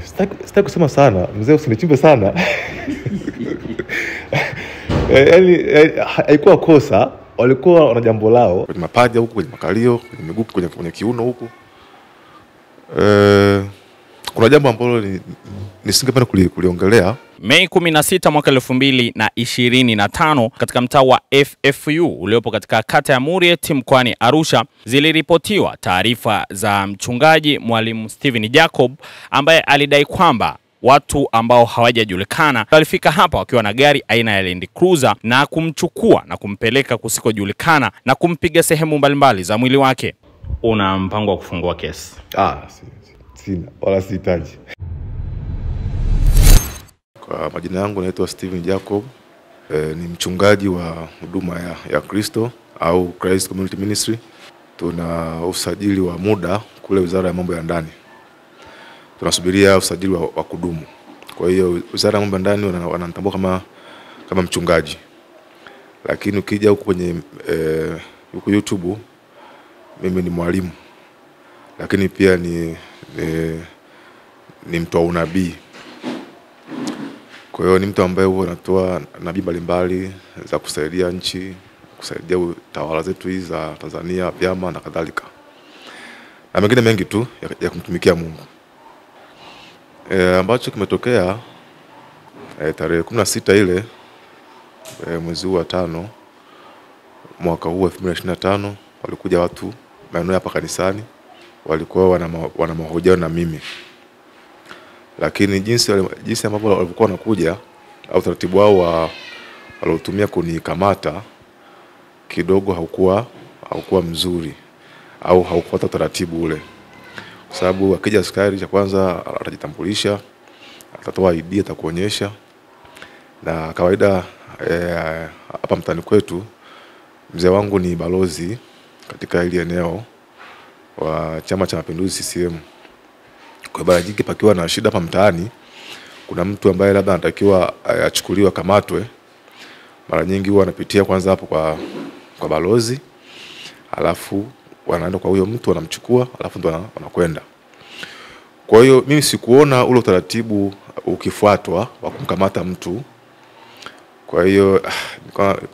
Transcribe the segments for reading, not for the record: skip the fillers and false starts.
Sitaki kusema sana, mzee usinichimbe sana. Yaani haikuwa kosa, walikuwa wana jambo lao kwenye mapaja huko, kwenye makalio, kwenye miguu, kwenye kiuno huko. Kuna jambo ambalo nisingependa kuliongelea. Mei 16 mwaka 2025 katika mtaa wa FFU uliopo katika kata ya Muriet mkoani Arusha ziliripotiwa taarifa za mchungaji Mwalimu Steven Jacob ambaye alidai kwamba watu ambao hawajajulikana walifika hapa wakiwa na gari aina ya Land Cruiser na kumchukua na kumpeleka kusikojulikana na kumpiga sehemu mbalimbali za mwili wake. Una mpango wa kufungua kesi? Sina, wala sihitaji. Kwa majina yangu naitwa Steven Jacob, ni mchungaji wa huduma ya Kristo au Christ Community Ministry. Tuna usajili wa muda kule Wizara ya Mambo ya Ndani. Tunasubiria usajili wa kudumu. Kwa hiyo Wizara ya Mambo ya Ndani wananitambua kama mchungaji. Lakini ukija huko kwenye huko YouTube, mimi ni mwalimu. Lakini pia ni mtu wa unabii. Kwa hiyo ni mtu ambaye huwa anatoa nabii mbalimbali za kusaidia nchi, kusaidia tawala zetu hizi za Tanzania, vyama na kadhalika. Na mengine mengi tu ya kumtumikia Mungu. Ambacho kimetokea tarehe 16 ile mwezi wa 5 mwaka huu 2025, walikuja watu maeneo hapa kanisani, walikuwa wana mahojiano na mimi. Lakini jinsi ambavyo walikuwa wanakuja au taratibu wao waliotumia kunikamata kidogo haukuwa mzuri au haukufuata taratibu ule. Kwa sababu akija askari cha kwanza atajitambulisha, atatoa ID, atakuonyesha. Na kawaida hapa mtaani kwetu mzee wangu ni balozi katika ile eneo wa Chama cha Mapinduzi CCM. Kwa mara nyingi pakiwa na shida hapa mtaani, kuna mtu ambaye labda anatakiwa achukuliwe kamatwe, mara nyingi huwa anapitia kwanza hapo kwa balozi, alafu wanaenda kwa huyo mtu wanamchukua, alafu ndo wanakwenda. Kwa hiyo mimi sikuona ule utaratibu ukifuatwa wa kumkamata mtu. Kwa hiyo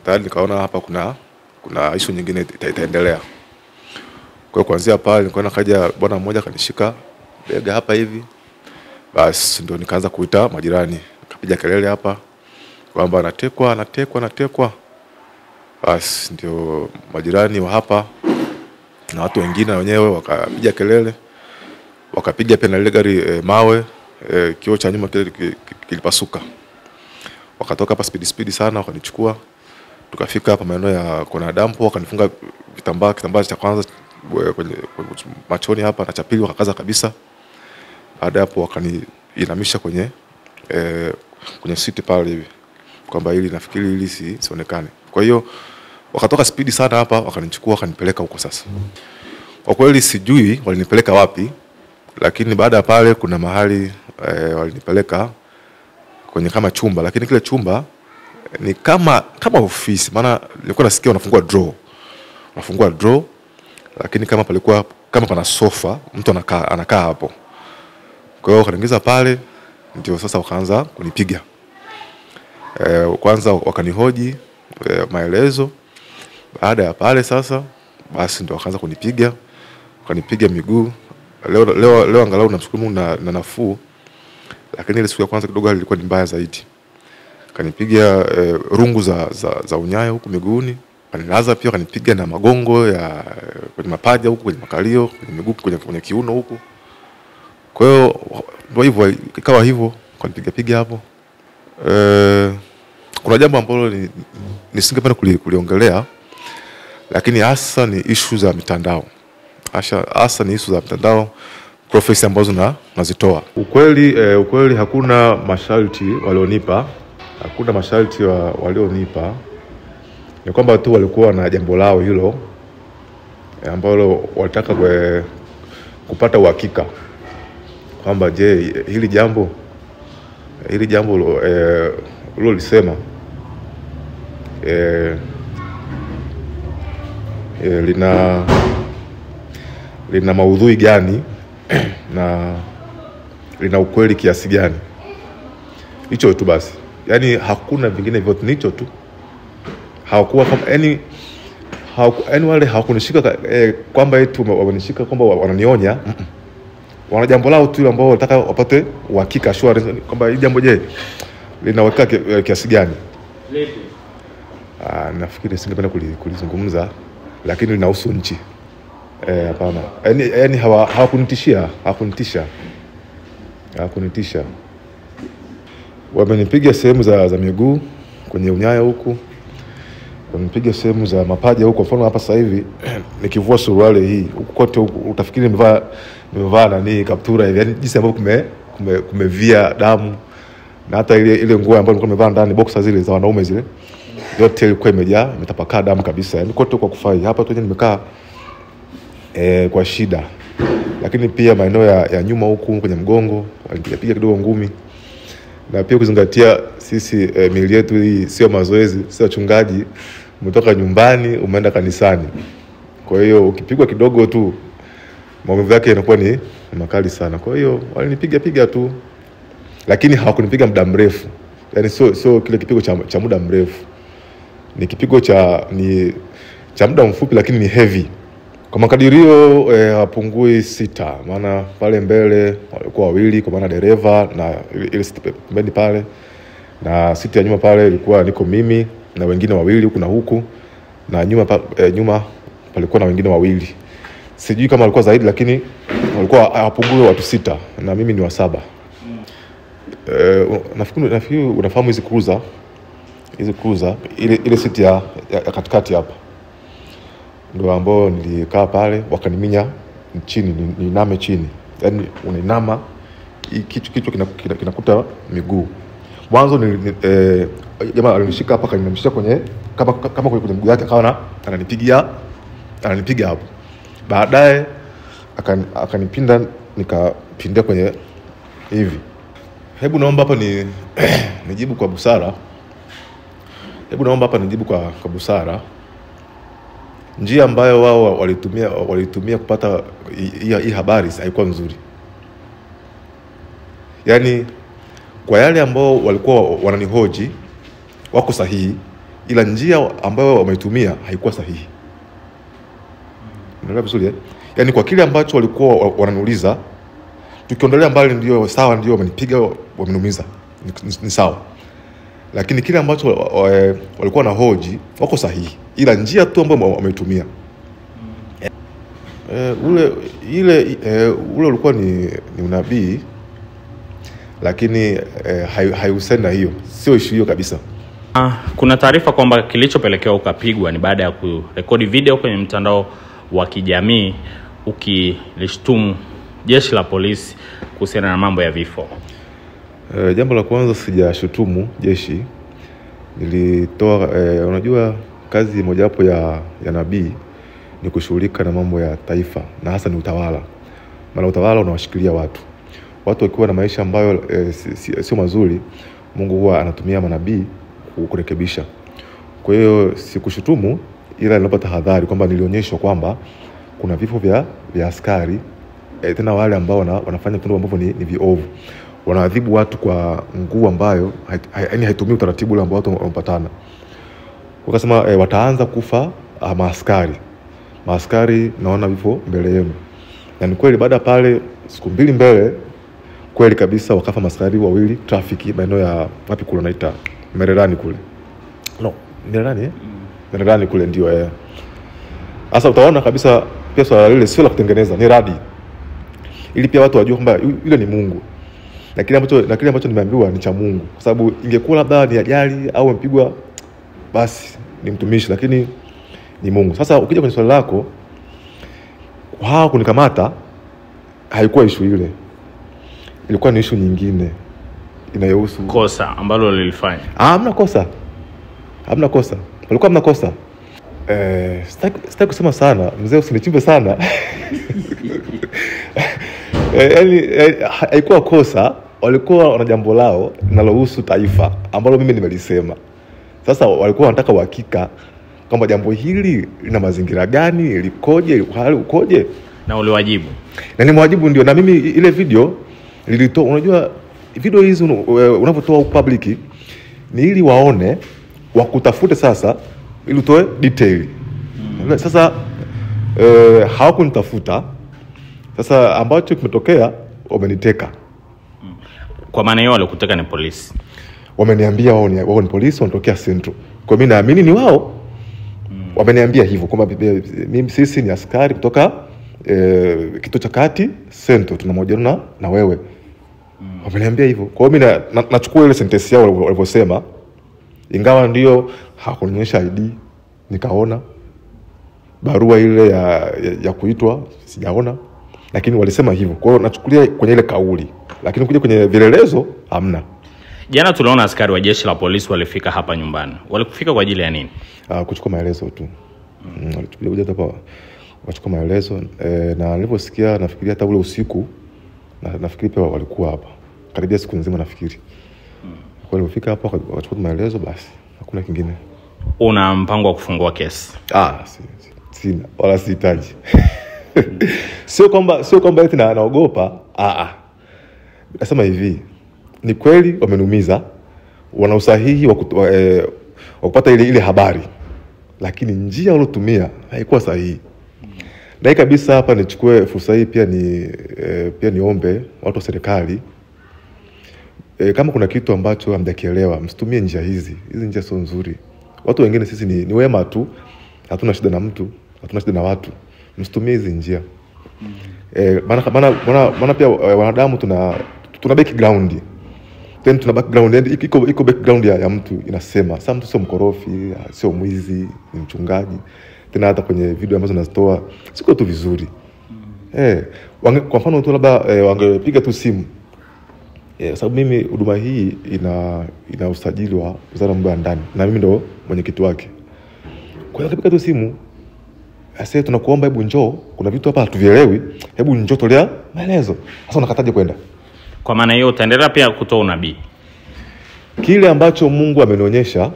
tayari nikaona hapa kuna issue nyingine itaendelea. Kwa hiyo kuanzia pale nikaona kaja bwana mmoja kanishika bega hapa hivi. Basi ndio nikaanza kuita majirani. Nikapiga kelele hapa kwamba anatekwa. Basi ndio majirani wa hapa na watu wengine wenyewe wakapiga kelele. Wakapiga pia na ile gari mawe, kioo cha nyuma kilipasuka. Wakatoka hapa speed sana, wakanichukua. Tukafika hapa maeneo ya kuna dampo, wakanifunga kitambaa cha kwanza kwenye machoni hapa na cha pili wakakaza kabisa. Baada hapo wakaniinamisha kwenye siti pale hivi kwamba ili nafikiri ili sionekane. Kwa hiyo wakatoka speed sana hapa, wakanichukua wakanipeleka huko sasa. Kwa kweli sijui walinipeleka wapi, lakini baada pale kuna mahali walinipeleka kwenye kama chumba, lakini kile chumba ni kama ofisi, maana nilikuwa nasikia wanafungua draw, lakini kama palikuwa kama pana sofa, mtu anakaa hapo. Kwa hiyo wakaniingiza pale, ndio sasa wakaanza kunipiga. Kwanza wakanihoji maelezo. Baada ya pale sasa basi ndio wakaanza kunipiga miguu. Leo angalau namshukuru Mungu na nafuu, lakini ile siku ya kwanza kidogo ilikuwa ni mbaya zaidi. Kanipiga rungu za unyayo huko miguuni, kanilaza pia kanipiga na magongo ya kwenye mapaja huko, kwenye makalio, kwenye miguu, kwenye kiuno huko. Kwa hiyo ndio hivyo ikawa hivyo, kanipiga hapo. Kuna jambo ambalo nisingependa kuliongelea, lakini hasa ni issue za mitandao. Hasa ni issue za mitandao, profesi ambazo nazitoa. Ukweli hakuna masharti walionipa. Hakuna masharti walionipa. Ni kwamba tu walikuwa na jambo lao hilo ambalo walitaka kupata uhakika kwamba je, hili jambo ulilolisema lina maudhui gani na lina ukweli kiasi gani. Hicho tu basi. Yaani hakuna vingine vyote, nicho tu. Hawakuwa yani wale hawakunishika kwamba eti wamenishika kwamba wananionya. Wana jambo lao tu ambao wanataka wapate uhakika assurance kwamba hili jambo je linaweka kiasi gani. Nafikiri singependa kulizungumza, lakini linahusu nchi. Hapana. Yaani hawakunitisha. Wamenipiga sehemu za miguu kwenye unyaya huku. Wamenipiga sehemu za mapaja huko. Kwa mfano hapa sasa hivi nikivua suruali hii huko kote utafikiri nimevaa nani kaptura hivi. Yaani jinsi ambavyo kumevia damu, na hata ile nguo ambayo nilikuwa nimevaa ndani boxer zile za wanaume zile yote ilikuwa imejaa, imetapakaa damu kabisa. Yaani kote kwa kufai. Hapa tu nimekaa kwa shida. Lakini pia maeneo ya nyuma huku kwenye mgongo walipiga kidogo ngumi. Na pia kuzingatia sisi miili yetu hii sio mazoezi, sio wachungaji, umetoka nyumbani umeenda kanisani. Kwa hiyo ukipigwa kidogo tu maumivu yake yanakuwa ni makali sana. Kwa hiyo walinipiga tu, lakini hawakunipiga muda mrefu. Yaani sio kile kipigo cha muda mrefu. Ni kipigo cha muda mfupi, lakini ni heavy. Kwa makadirio hapungui 6, maana pale mbele walikuwa 2 kwa maana dereva na ile siti pembeni pale, na siti ya nyuma pale ilikuwa niko mimi na wengine 2 huku na huku, na nyuma palikuwa na wengine 2. Sijui kama walikuwa zaidi, lakini walikuwa hapungui watu 6 na mimi ni wa 7. Nafikiri unafahamu hizi cruiser ile siti ya katikati hapa ndio ambao nilikaa pale, wakaniminya chini, niname chini. Yaani unainama kichwa kinakuta miguu. Mwanzo jamaa alinishika hapa, kanimshika kwenye kama kwenye mguu yake, akaona ananipiga hapo. Baadaye akanipinda, nikapinda kwenye hivi. Hebu naomba hapa nijibu kwa busara. Njia ambayo wao walitumia kupata hii habari haikuwa nzuri. Yaani kwa yale ambao walikuwa wananihoji wako sahihi, ila njia ambayo wameitumia haikuwa sahihi. Unaelewa vizuri? Yaani kwa kile ambacho walikuwa wananiuliza, tukiondelea mbali ndio sawa, ndio wamenipiga, wameniumiza, ni sawa. Lakini kile ambacho walikuwa na hoji wako sahihi, ila njia tu ambayo wameitumia ule ulikuwa ni unabii, lakini haihusiani na hiyo, sio issue hiyo kabisa. Kuna taarifa kwamba kilichopelekea ukapigwa ni baada ya kurekodi video kwenye mtandao wa kijamii ukilishtumu jeshi la polisi kuhusiana na mambo ya vifo. Jambo la kwanza, sijashutumu jeshi. Nilitoa unajua kazi mojawapo ya nabii ni kushughulika na mambo ya taifa, na hasa ni utawala. Maana utawala unawashikilia watu wakiwa na maisha ambayo sio mazuri, Mungu huwa anatumia manabii kurekebisha. Kwa hiyo sikushutumu, ila nilipata tahadhari kwamba nilionyeshwa kwamba kuna vifo vya askari, tena wale ambao wanafanya vitendo ambavyo ni viovu. Wanaadhibu watu kwa nguvu ambayo haitumii utaratibu ule ambao watu wanapatana. Wakasema wataanza kufa maaskari naona vifo mbele yenu. Na ni kweli, baada pale siku 2 mbele kweli kabisa wakafa maaskari 2 trafiki maeneo ya wapi kule naita Mererani kule. Mererani kule ndio Sasa utaona kabisa pia swala lile sio la kutengeneza, ni radi. Ili pia watu wajue kwamba yule ni Mungu. Na kile ambacho nimeambiwa ni cha Mungu. Kwa sababu ingekuwa labda ni ajali au mpigwa, basi ni mtumishi, lakini ni Mungu. Sasa ukija kwenye swali lako, wao kunikamata haikuwa issue ile. Ilikuwa ni issue nyingine inayohusu kosa ambalo lilifanya. Hamna kosa. Walikuwa hamna kosa. Sitaki kusema sana, mzee usinichimbe sana. Yaani haikuwa kosa, walikuwa wana jambo lao linalohusu taifa ambalo mimi nimelisema. Sasa walikuwa wanataka uhakika kwamba jambo hili lina mazingira gani, likoje, hali ukoje, na uliwajibu. Na nimwajibu ndio, na mimi ile video Nilitoa, unajua video hizi unapotoa public ni ili waone, wakutafute sasa ili utoe detail. Sasa hawakunitafuta. Sasa ambacho kimetokea, wameniteka. Kwa maana hiyo walikuteka ni polisi. Wameniambia wao ni polisi, wanatokea Central. Kwa mimi naamini ni wao. Wameniambia hivyo kwamba mimi sisi ni askari kutoka kituo cha kati Central, tunamojana na wewe. Wameniambia hivyo. Kwa hiyo mimi nachukua ile sentence yao walivyosema. Ingawa ndio hakunionyesha ID, nikaona barua ile ya kuitwa sijaona, lakini walisema hivyo. Kwa hiyo nachukulia kwenye ile kauli, lakini kuja kwenye vielelezo hamna. Jana tuliona askari wa jeshi la polisi walifika hapa nyumbani. Walikufika kwa ajili ya nini? Kuchukua maelezo tu. Walikuja hapa wachukua maelezo, na niliposikia nafikiria hata ule usiku nafikiri pia walikuwa hapa. Karibia siku nzima nafikiri. Kwa hiyo walifika hapa wachukua maelezo basi. Hakuna kingine. Una mpango wa kufungua kesi? Sina, wala sihitaji. Sio kwamba eti naogopa. Nasema hivi, ni kweli wamenumiza, wana usahihi wa kupata ile habari, lakini njia walotumia haikuwa sahihi. Na kabisa hapa nichukue fursa hii pia niombe watu wa serikali, kama kuna kitu ambacho hamjakielewa, msitumie njia hizi. Hizi njia sio nzuri. Watu wengine sisi ni wema tu, hatuna shida na mtu, hatuna shida na watu. Msitumie hizi njia. Maana pia wanadamu tuna background. Then tuna background, iko background ya mtu inasema sasa mtu sio mkorofi, sio mwizi, ni mchungaji. Tena hata kwenye video ambazo nazitoa siko tu vizuri. Kwa mfano tu labda wangepiga tu simu. Sababu mimi huduma hii ina usajili wa Wizara ya Mambo ya Ndani na mimi ndo mwenyekiti wake. Kwa hiyo akapiga tu simu, sasa tunakuomba hebu njoo, kuna vitu hapa hatuvielewi, hebu njoo tolea maelezo. Sasa unakataje kwenda? Kwa maana hiyo utaendelea pia kutoa unabii. Kile ambacho Mungu amenionyesha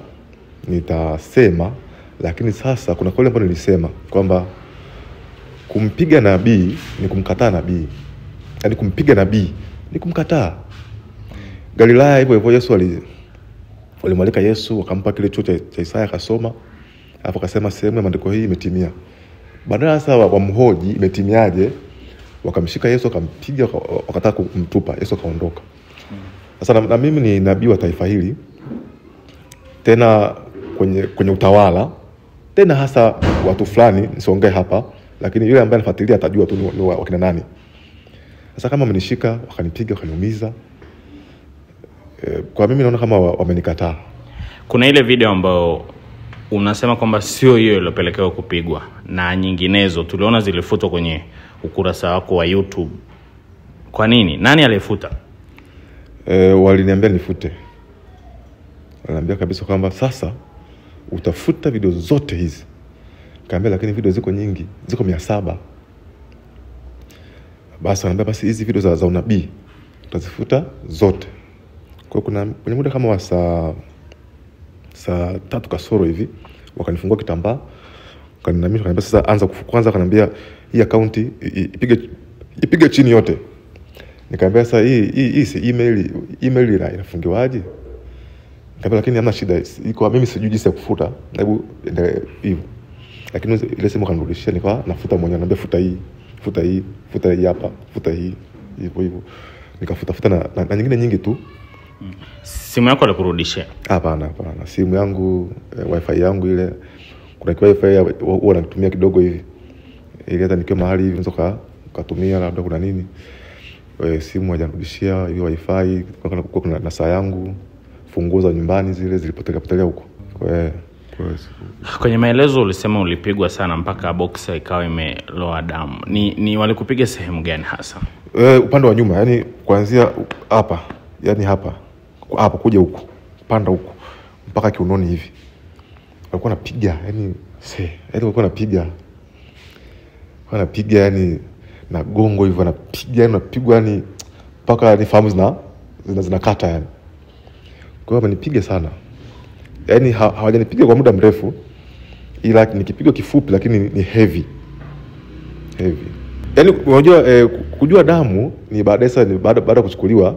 nitasema, lakini sasa kuna kile ambacho nilisema kwamba kumpiga nabii ni kumkataa nabii. Yaani kumpiga nabii ni kumkataa. Galilaya hivyo Yesu walimwalika Yesu, wakampa kile chuo cha Isaya akasoma. Alafu akasema sehemu ya maandiko hii imetimia. Badala sasa wamhoji imetimiaje, wakamshika Yesu akampiga, wakataka kumtupa. Yesu akaondoka. Sasa na mimi ni nabii wa taifa hili, tena kwenye utawala, tena hasa watu fulani, nisiongee hapa, lakini yule ambaye anafuatilia atajua tu ni wakina nani. Sasa kama amenishika, wakanipiga, wakaniumiza, kwa mimi naona kama wamenikataa. Kuna ile video ambayo unasema kwamba sio hiyo iliyopelekea kupigwa na nyinginezo tuliona zilifutwa kwenye ukurasa wako wa YouTube. Kwa nini? Nani alifuta? Waliniambia nifute. Waliniambia kabisa kwamba sasa utafuta video zote hizi. Kaambia lakini video ziko nyingi, ziko 700. Basi wananiambia basi hizi video za unabii utazifuta zote. Kwa kuna kwenye muda kama wa saa 3 kasoro hivi wakanifungua kitambaa, wakaniambia sasa anza kwanza, wakaniambia hii account ipige chini yote. Nikamwambia sasa hii si email inafungiwaje? Nikamwambia lakini hamna shida, iko mimi sijui jinsi ya kufuta, hebu hivyo. Lakini ile simu kanirudishia, nikawa nafuta mwenyewe, ananiambia futa hii hapa, futa hii hivyo. Nikafuta na nyingine nyingi tu. Simu yako alikurudishia? Hapana. Simu yangu, wifi yangu ile, kuna wifi huwa natumia kidogo hivi. Ile hata nikiwa mahali hivi nzoka kutumia labda kuna nini. Simu hajanirudishia hiyo wifi, kuna na saa yangu, funguo za nyumbani zile zilipotelea huko. Kwenye maelezo ulisema ulipigwa sana mpaka boxer ikawa imeloa damu. Ni walikupiga sehemu gani hasa? Upande wa nyuma, yani kuanzia hapa, yani hapa kuja huku, panda huku mpaka kiunoni hivi. Walikuwa wanapiga, yani walikuwa wanapiga yani na gongo hivyo, wanapigwa yani mpaka ni fahamu zinakata yani. Kwa hiyo wamenipiga sana. Yani hawajanipiga kwa muda mrefu, ila nikipiga kifupi lakini ni heavy. Yaani unajua kujua damu ni baada kuchukuliwa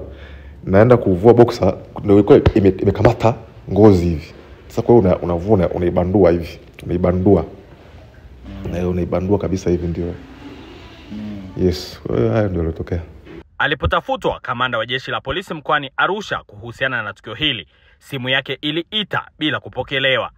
naenda kuvua boxer ndio ilikuwa imekamata ngozi hivi. Sasa kwa hiyo unavuna unaibandua hivi. Unaibandua. Na unaibandua kabisa hivi ndio. Yes, hayo ndio yalotokea. Alipotafutwa kamanda wa jeshi la polisi mkoani Arusha kuhusiana na tukio hili, simu yake iliita bila kupokelewa.